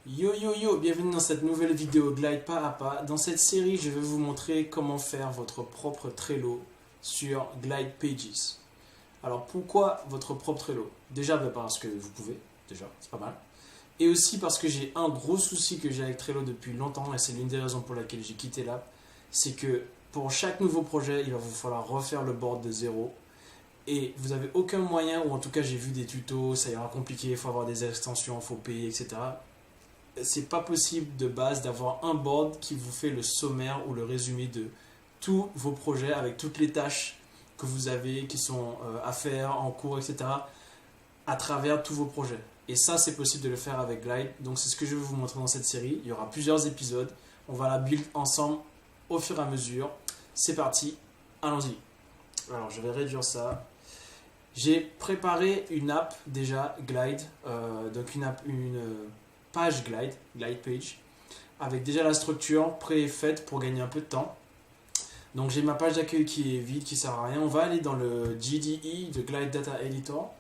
Yo yo yo, bienvenue dans cette nouvelle vidéo Glide pas à pas. Dans cette série, je vais vous montrer comment faire votre propre Trello sur Glide Pages. Alors pourquoi votre propre Trello? Déjà parce que vous pouvez, déjà, c'est pas mal. Et aussi parce que j'ai un gros souci que j'ai avec Trello depuis longtemps et c'est l'une des raisons pour laquelle j'ai quitté l'app. C'est que pour chaque nouveau projet, il va vous falloir refaire le board de zéro. Et vous n'avez aucun moyen, ou en tout cas j'ai vu des tutos, ça ira compliqué, il faut avoir des extensions, il faut payer, etc. C'est pas possible de base d'avoir un board qui vous fait le sommaire ou le résumé de tous vos projets avec toutes les tâches que vous avez qui sont à faire en cours, etc. à travers tous vos projets. Et ça, c'est possible de le faire avec Glide. Donc, c'est ce que je vais vous montrer dans cette série. Il y aura plusieurs épisodes. On va la build ensemble au fur et à mesure. C'est parti. Allons-y. Alors, je vais réduire ça. J'ai préparé une app déjà, Glide. Donc, une page Glide Page, avec déjà la structure pré-faite pour gagner un peu de temps. Donc j'ai ma page d'accueil qui est vide, qui sert à rien. On va aller dans le GDE de Glide Data Editor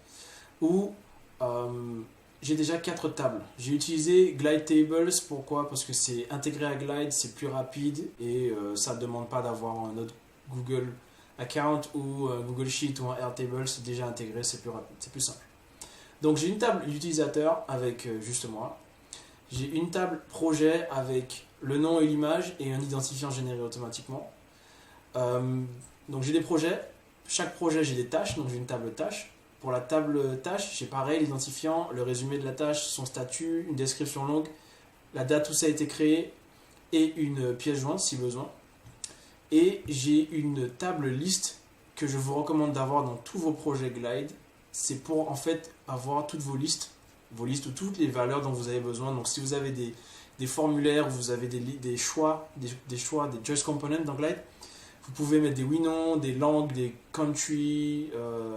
où j'ai déjà 4 tables. J'ai utilisé Glide Tables, pourquoi? Parce que c'est intégré à Glide, c'est plus rapide et ça ne demande pas d'avoir un autre Google Account ou Google Sheet ou un Airtable, c'est déjà intégré, c'est plus rapide, c'est plus simple. Donc j'ai une table d'utilisateur avec juste moi. J'ai une table projet avec le nom et l'image et un identifiant généré automatiquement. Donc j'ai des projets. Chaque projet, j'ai des tâches. Donc j'ai une table tâches. Pour la table tâche, j'ai pareil l'identifiant, le résumé de la tâche, son statut, une description longue, la date où ça a été créé et une pièce jointe si besoin. Et j'ai une table liste que je vous recommande d'avoir dans tous vos projets Glide. C'est pour en fait avoir toutes vos listes ou toutes les valeurs dont vous avez besoin. Donc si vous avez des formulaires, vous avez des choix, des choice components dans Glide, vous pouvez mettre des oui/non, des langues, des country,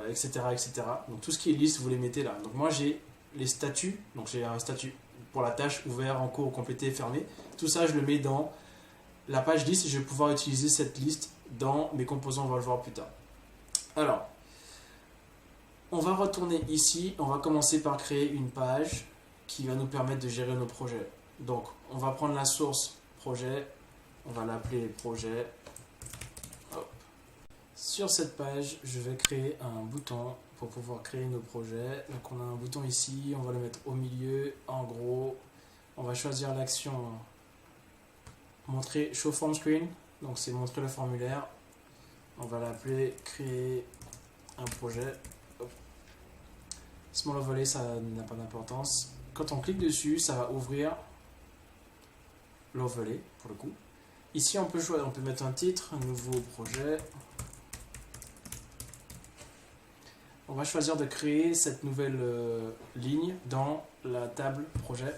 etc., etc. Donc tout ce qui est liste, vous les mettez là. Donc moi j'ai les statuts, donc j'ai un statut pour la tâche ouvert, en cours, complété, fermé. Tout ça je le mets dans la page liste et je vais pouvoir utiliser cette liste dans mes composants, on va le voir plus tard. Alors, on va retourner ici, on va commencer par créer une page qui va nous permettre de gérer nos projets. Donc, on va prendre la source projet, on va l'appeler projet. Hop. Sur cette page, je vais créer un bouton pour pouvoir créer nos projets. Donc, on a un bouton ici, on va le mettre au milieu, en gros. On va choisir l'action montrer show form screen, donc c'est montrer le formulaire. On va l'appeler créer un projet. Small overlay, ça n'a pas d'importance. Quand on clique dessus, ça va ouvrir l'overlay pour le coup. Ici, on peut choisir, on peut mettre un titre, un nouveau projet. On va choisir de créer cette nouvelle ligne dans la table projet.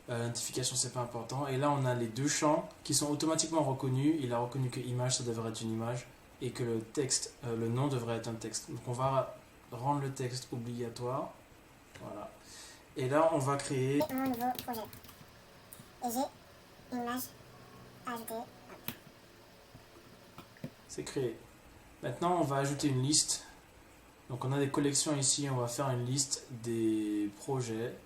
L'identification, c'est pas important. Et là, on a les deux champs qui sont automatiquement reconnus. Il a reconnu que image, ça devrait être une image et que le texte, le nom devrait être un texte. Donc, on va rendre le texte obligatoire. Voilà. Et là, on va créer mon nouveau projet. Et j'ai une image ajoutée. C'est créé. Maintenant, on va ajouter une liste. Donc, on a des collections ici. On va faire une liste des projets.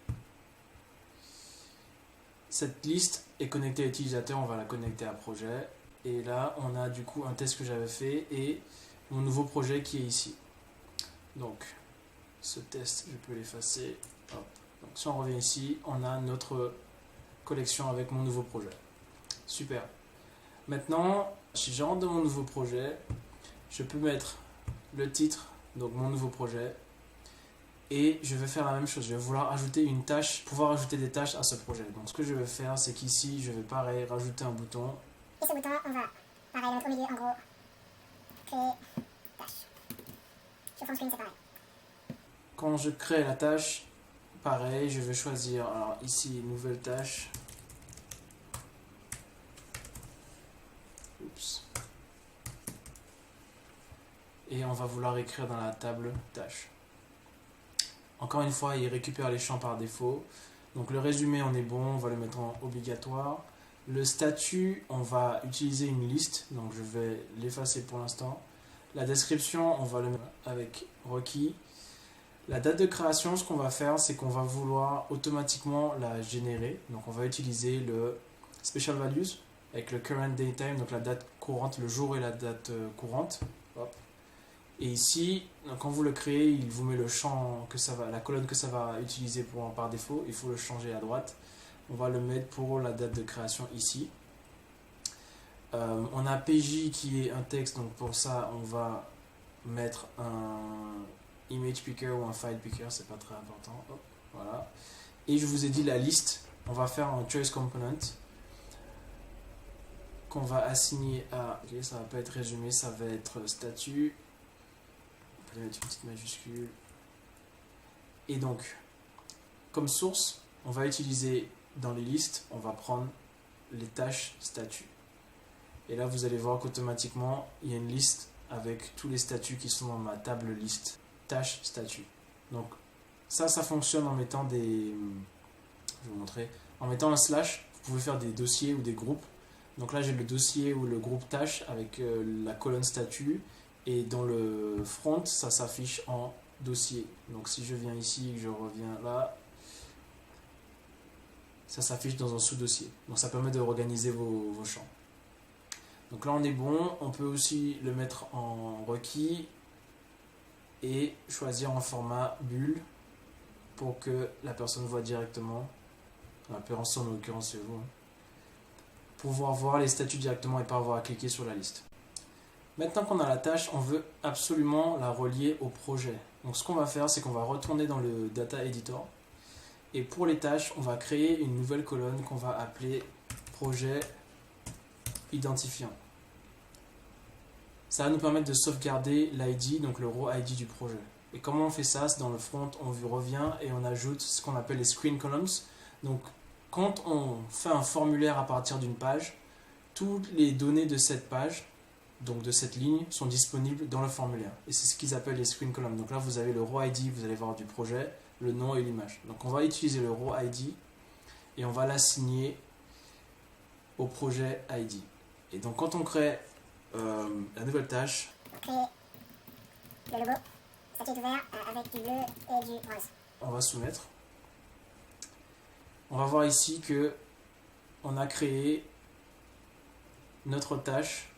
Cette liste est connectée à l'utilisateur. On va la connecter à projet. Et là, on a du coup un test que j'avais fait et mon nouveau projet qui est ici. Donc, ce test, je peux l'effacer. Hop. Donc, si on revient ici, on a notre collection avec mon nouveau projet. Super. Maintenant, si je rentre dans mon nouveau projet, je peux mettre le titre, donc mon nouveau projet, et je vais faire la même chose. Je vais vouloir ajouter une tâche, pouvoir ajouter des tâches à ce projet. Donc, ce que je vais faire, c'est qu'ici, je vais pareil rajouter un bouton. Et ce bouton, on va pareil le mettre au milieu, en gros, créer tâche. Show form screen, c'est pareil. Quand je crée la tâche, pareil, je vais choisir, alors ici, nouvelle tâche. Oups. Et on va vouloir écrire dans la table tâche. Encore une fois, il récupère les champs par défaut. Donc le résumé, on est bon, on va le mettre en obligatoire. Le statut, on va utiliser une liste, donc je vais l'effacer pour l'instant. La description, on va le mettre avec requis. La date de création, ce qu'on va faire, c'est qu'on va vouloir automatiquement la générer. Donc on va utiliser le special values avec le current datetime, donc la date courante, le jour et la date courante. Hop. Et ici, quand vous le créez, il vous met le champ que ça va, la colonne que ça va utiliser par défaut. Il faut le changer à droite. On va le mettre pour la date de création ici. On a PJ qui est un texte, donc pour ça, on va mettre un image picker ou un file picker, c'est pas très important. Hop, voilà. Et je vous ai dit la liste, on va faire un choice component qu'on va assigner à, ok, ça va pas être résumé, ça va être statut. On peut mettre une petite majuscule. Et donc, comme source, on va utiliser dans les listes, on va prendre les tâches statuts. Et là, vous allez voir qu'automatiquement, il y a une liste avec tous les statuts qui sont dans ma table liste. Tâches statuts. Donc, ça fonctionne en mettant des... Je vais vous montrer. En mettant un slash, vous pouvez faire des dossiers ou des groupes. Donc là, j'ai le dossier ou le groupe tâches avec la colonne statut. Et dans le front, ça s'affiche en dossier. Donc si je viens ici, je reviens là, ça s'affiche dans un sous-dossier. Donc ça permet de organiser vos champs. Donc là, on est bon. On peut aussi le mettre en requis et choisir un format bulle pour que la personne voit directement, en l'occurrence, c'est vous, pouvoir voir les statuts directement et pas avoir à cliquer sur la liste. Maintenant qu'on a la tâche, on veut absolument la relier au projet. Donc ce qu'on va faire, c'est qu'on va retourner dans le Data Editor. Et pour les tâches, on va créer une nouvelle colonne qu'on va appeler projet identifiant. Ça va nous permettre de sauvegarder l'ID, donc le row ID du projet. Et comment on fait ça? C'est dans le front, on revient et on ajoute ce qu'on appelle les screen columns. Donc quand on fait un formulaire à partir d'une page, toutes les données de cette page, donc de cette ligne, sont disponibles dans le formulaire. Et c'est ce qu'ils appellent les screen columns. Donc là, vous avez le row ID, vous allez voir du projet, le nom et l'image. Donc on va utiliser le row ID et on va l'assigner au projet ID. Et donc quand on crée la nouvelle tâche, on crée le logo, statut ouvert avec du bleu et du rose. On va soumettre. On va voir ici que on a créé notre tâche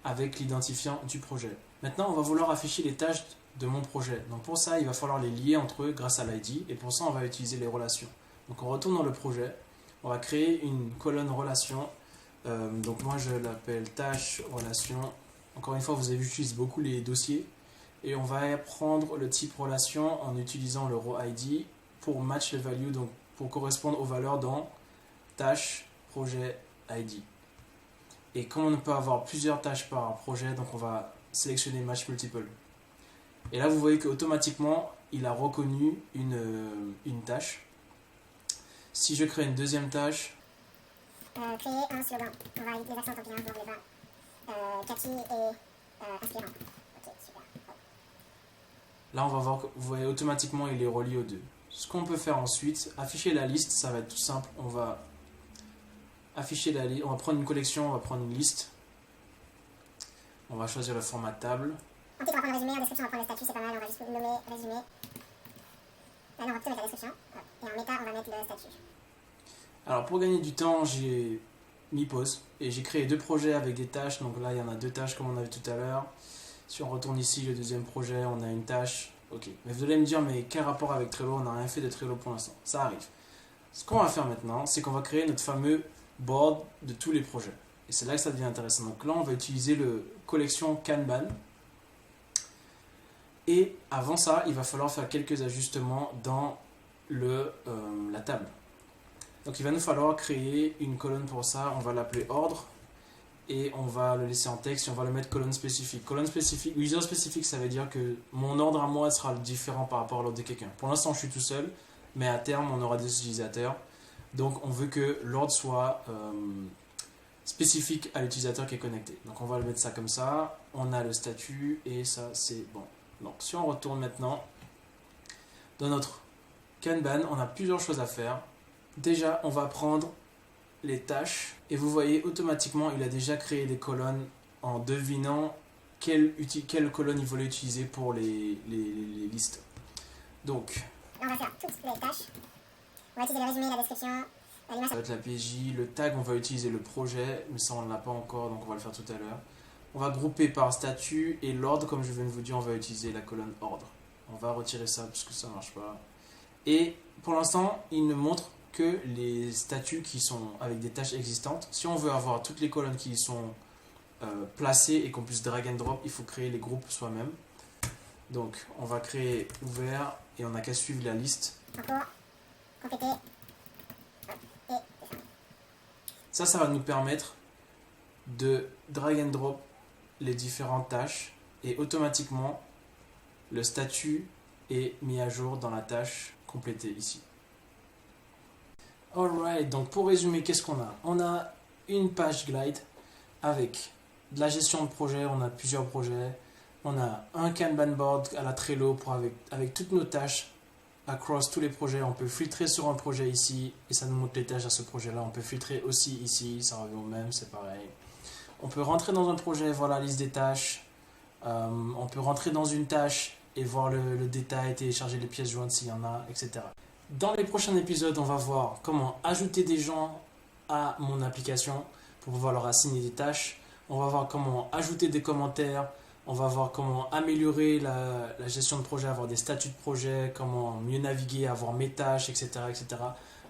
avec l'identifiant du projet. Maintenant, on va vouloir afficher les tâches de mon projet. Donc pour ça, il va falloir les lier entre eux grâce à l'ID. Et pour ça, on va utiliser les relations. Donc on retourne dans le projet. On va créer une colonne relation. Donc moi, je l'appelle tâche relation. Encore une fois, vous avez vu, j'utilise beaucoup les dossiers. Et on va prendre le type relation en utilisant le row ID pour match les values, donc pour correspondre aux valeurs dans tâche projet ID. Et comme on ne peut avoir plusieurs tâches par projet, donc on va sélectionner Match Multiple. Et là, vous voyez qu'automatiquement, il a reconnu une tâche. Si je crée une deuxième tâche... créer un slogan. On va éviter les accents tant qu'il y a un blanc, les bas. Catchy et inspirant. Ok, super. Là, on va voir que vous voyez automatiquement, il est relié aux deux. Ce qu'on peut faire ensuite, afficher la liste, ça va être tout simple. On va afficher la liste, on va prendre une collection, on va prendre une liste. On va choisir le format table. Ensuite, on va prendre le résumé, en description, on va prendre le statut, c'est pas mal, on va juste nommer résumé. Là, on va plutôt mettre la description. Et en méta, on va mettre le statut. Alors, pour gagner du temps, j'ai mis pause et j'ai créé deux projets avec des tâches. Donc là, il y en a deux tâches comme on a vu tout à l'heure. Si on retourne ici, le deuxième projet, on a une tâche. Ok, mais vous allez me dire, mais quel rapport avec Trello? On n'a rien fait de Trello pour l'instant. Ça arrive. Ce qu'on va faire maintenant, c'est qu'on va créer notre fameux board de tous les projets. Et c'est là que ça devient intéressant. Donc là, on va utiliser le collection Kanban. Et avant ça, il va falloir faire quelques ajustements dans la table. Donc il va nous falloir créer une colonne pour ça. On va l'appeler ordre. Et on va le laisser en texte et on va le mettre colonne spécifique. Colonne spécifique, user spécifique, ça veut dire que mon ordre à moi sera différent par rapport à l'ordre de quelqu'un. Pour l'instant, je suis tout seul, mais à terme, on aura des utilisateurs. Donc, on veut que l'ordre soit spécifique à l'utilisateur qui est connecté. Donc, on va le mettre ça comme ça. On a le statut et ça, c'est bon. Donc, si on retourne maintenant dans notre Kanban, on a plusieurs choses à faire. Déjà, on va prendre les tâches et vous voyez automatiquement il a déjà créé des colonnes en devinant quelle colonne il voulait utiliser pour les listes. Donc, Là, on va faire toutes les tâches. On va utiliser le résumé, la description, l'image. ça va être la PJ, le tag, on va utiliser le projet, mais ça on ne l'a pas encore, donc on va le faire tout à l'heure. On va grouper par statut et l'ordre, comme je viens de vous dire, on va utiliser la colonne ordre. On va retirer ça parce que ça ne marche pas. Et pour l'instant, il ne montre que les statuts qui sont avec des tâches existantes. Si on veut avoir toutes les colonnes qui sont placées et qu'on puisse drag and drop, il faut créer les groupes soi-même. Donc, on va créer ouvert et on n'a qu'à suivre la liste. En cours, compléter. Et Ça va nous permettre de drag and drop les différentes tâches et automatiquement le statut est mis à jour dans la tâche complétée ici. Alright, donc pour résumer, qu'est-ce qu'on a? On a une page Glide avec de la gestion de projet, on a plusieurs projets. On a un Kanban board à la Trello pour avec toutes nos tâches across tous les projets. On peut filtrer sur un projet ici et ça nous montre les tâches à ce projet-là. On peut filtrer aussi ici, ça revient au même, c'est pareil. On peut rentrer dans un projet, voir la liste des tâches. On peut rentrer dans une tâche et voir le détail, télécharger les pièces jointes s'il y en a, etc. Dans les prochains épisodes, on va voir comment ajouter des gens à mon application pour pouvoir leur assigner des tâches. On va voir comment ajouter des commentaires. On va voir comment améliorer la gestion de projet, avoir des statuts de projet, comment mieux naviguer, avoir mes tâches, etc. etc.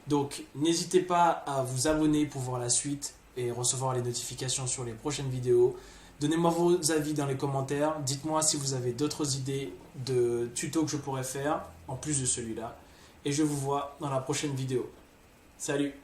Donc, n'hésitez pas à vous abonner pour voir la suite et recevoir les notifications sur les prochaines vidéos. Donnez-moi vos avis dans les commentaires. Dites-moi si vous avez d'autres idées de tutos que je pourrais faire, en plus de celui-là. Et je vous vois dans la prochaine vidéo. Salut!